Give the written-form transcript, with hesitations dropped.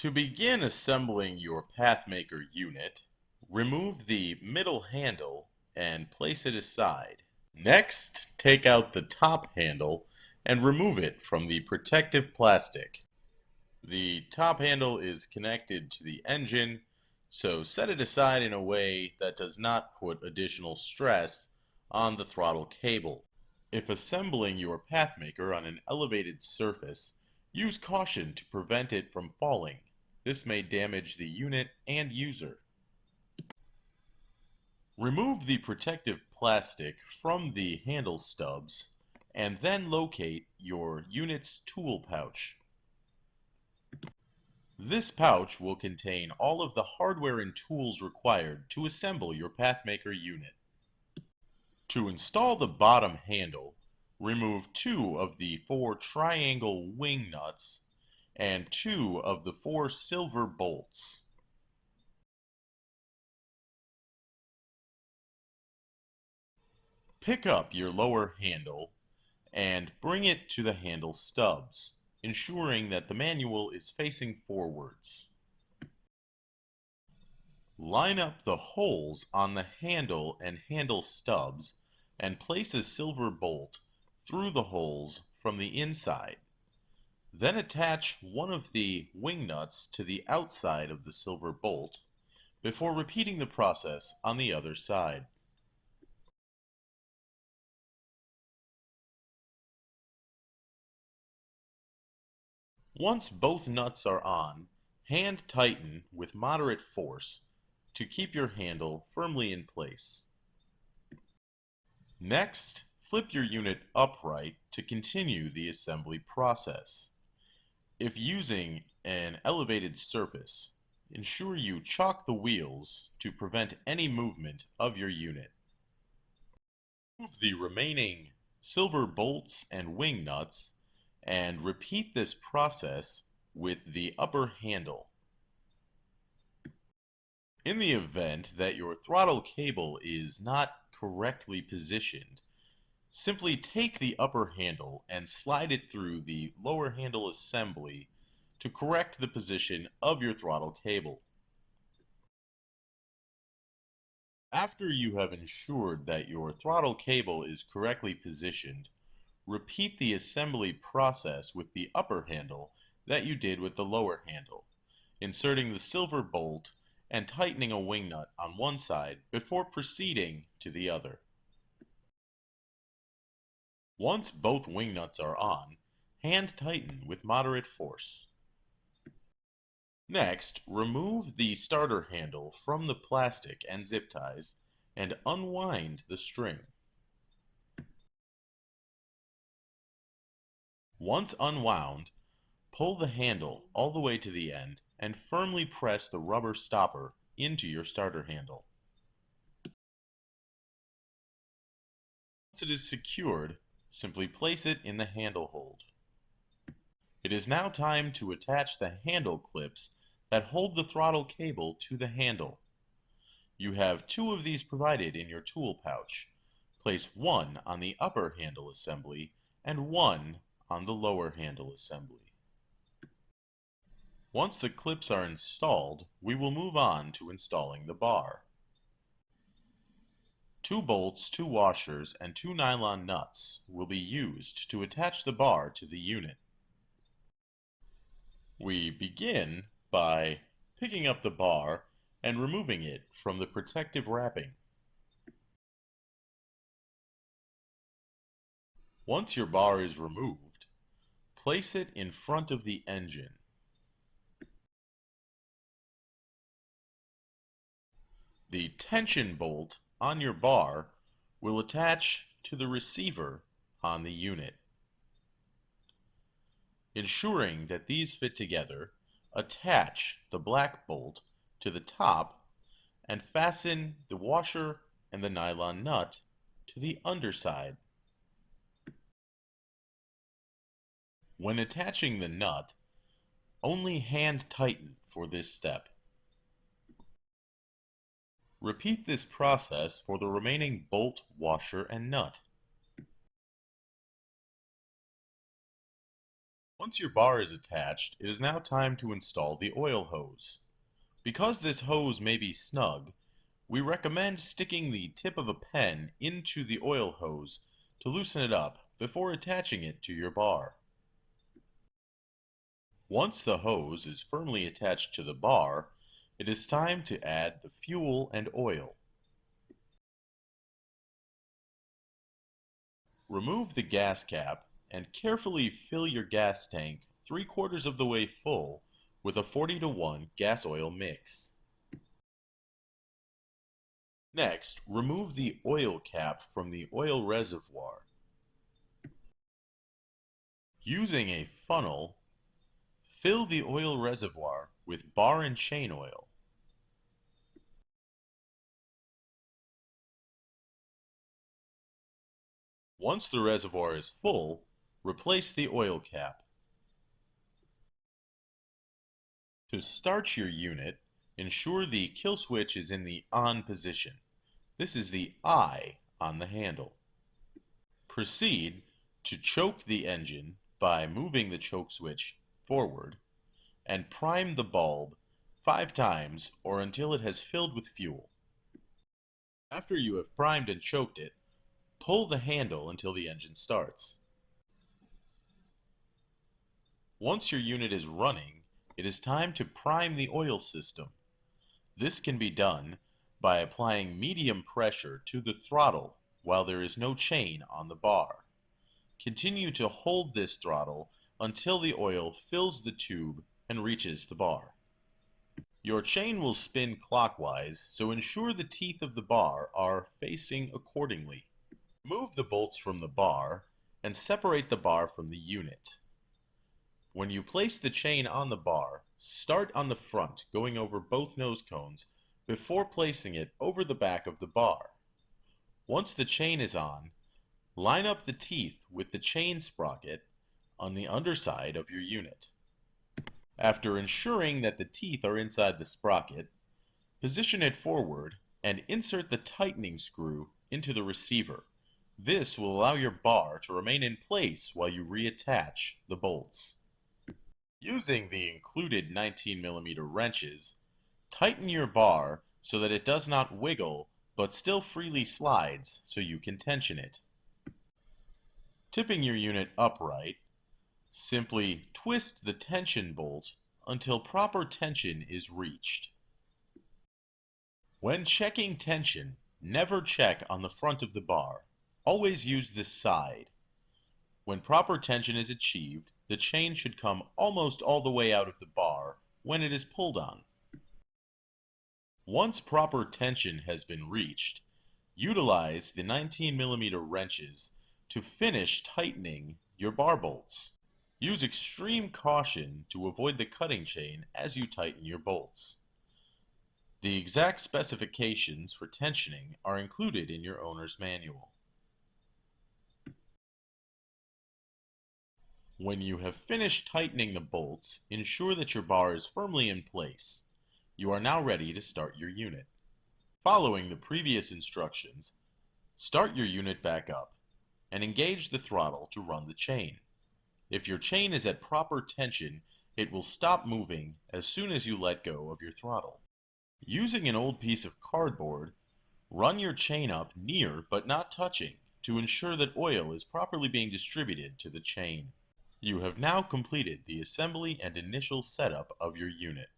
To begin assembling your PathMaker unit, remove the middle handle and place it aside. Next, take out the top handle and remove it from the protective plastic. The top handle is connected to the engine, so set it aside in a way that does not put additional stress on the throttle cable. If assembling your PathMaker on an elevated surface, use caution to prevent it from falling. This may damage the unit and user. Remove the protective plastic from the handle stubs and then locate your unit's tool pouch. This pouch will contain all of the hardware and tools required to assemble your PathMaker unit. To install the bottom handle, remove 2 of the 4 triangle wing nuts and 2 of the 4 silver bolts. Pick up your lower handle and bring it to the handle stubs, ensuring that the manual is facing forwards. Line up the holes on the handle and handle stubs and place a silver bolt through the holes from the inside. Then attach one of the wing nuts to the outside of the silver bolt before repeating the process on the other side. Once both nuts are on, hand tighten with moderate force to keep your handle firmly in place. Next, flip your unit upright to continue the assembly process. If using an elevated surface, ensure you chock the wheels to prevent any movement of your unit. Remove the remaining silver bolts and wing nuts and repeat this process with the upper handle. In the event that your throttle cable is not correctly positioned, simply take the upper handle and slide it through the lower handle assembly to correct the position of your throttle cable. After you have ensured that your throttle cable is correctly positioned, repeat the assembly process with the upper handle that you did with the lower handle, inserting the silver bolt and tightening a wing nut on one side before proceeding to the other. Once both wing nuts are on, hand tighten with moderate force. Next, remove the starter handle from the plastic and zip ties and unwind the string. Once unwound, pull the handle all the way to the end and firmly press the rubber stopper into your starter handle. Once it is secured, simply place it in the handle hold. It is now time to attach the handle clips that hold the throttle cable to the handle. You have 2 of these provided in your tool pouch. Place one on the upper handle assembly and one on the lower handle assembly. Once the clips are installed, we will move on to installing the bar. 2 bolts, 2 washers, and 2 nylon nuts will be used to attach the bar to the unit. We begin by picking up the bar and removing it from the protective wrapping. Once your bar is removed, place it in front of the engine. The tension bolt on your bar will attach to the receiver on the unit. Ensuring that these fit together, attach the black bolt to the top and fasten the washer and the nylon nut to the underside. When attaching the nut, only hand tighten for this step. Repeat this process for the remaining bolt, washer, and nut. Once your bar is attached, it is now time to install the oil hose. Because this hose may be snug, we recommend sticking the tip of a pen into the oil hose to loosen it up before attaching it to your bar. Once the hose is firmly attached to the bar, it is time to add the fuel and oil. Remove the gas cap and carefully fill your gas tank 3/4 of the way full with a 40-to-1 gas-oil mix. Next, remove the oil cap from the oil reservoir. Using a funnel, fill the oil reservoir with bar and chain oil. Once the reservoir is full, replace the oil cap. To start your unit, ensure the kill switch is in the on position. This is the I on the handle. Proceed to choke the engine by moving the choke switch forward and prime the bulb 5 times or until it has filled with fuel. After you have primed and choked it, pull the handle until the engine starts. Once your unit is running, it is time to prime the oil system. This can be done by applying medium pressure to the throttle while there is no chain on the bar. Continue to hold this throttle until the oil fills the tube and reaches the bar. Your chain will spin clockwise, so ensure the teeth of the bar are facing accordingly. Remove the bolts from the bar and separate the bar from the unit. When you place the chain on the bar, start on the front, going over both nose cones before placing it over the back of the bar. Once the chain is on, line up the teeth with the chain sprocket on the underside of your unit. After ensuring that the teeth are inside the sprocket, position it forward and insert the tightening screw into the receiver. This will allow your bar to remain in place while you reattach the bolts. Using the included 19mm wrenches, tighten your bar so that it does not wiggle but still freely slides so you can tension it. Tipping your unit upright, simply twist the tension bolt until proper tension is reached. When checking tension, never check on the front of the bar. Always use this side. When proper tension is achieved, the chain should come almost all the way out of the bar when it is pulled on. Once proper tension has been reached, utilize the 19mm wrenches to finish tightening your bar bolts. Use extreme caution to avoid the cutting chain as you tighten your bolts. The exact specifications for tensioning are included in your owner's manual. When you have finished tightening the bolts, ensure that your bar is firmly in place. You are now ready to start your unit. Following the previous instructions, start your unit back up and engage the throttle to run the chain. If your chain is at proper tension, it will stop moving as soon as you let go of your throttle. Using an old piece of cardboard, run your chain up near but not touching to ensure that oil is properly being distributed to the chain. You have now completed the assembly and initial setup of your unit.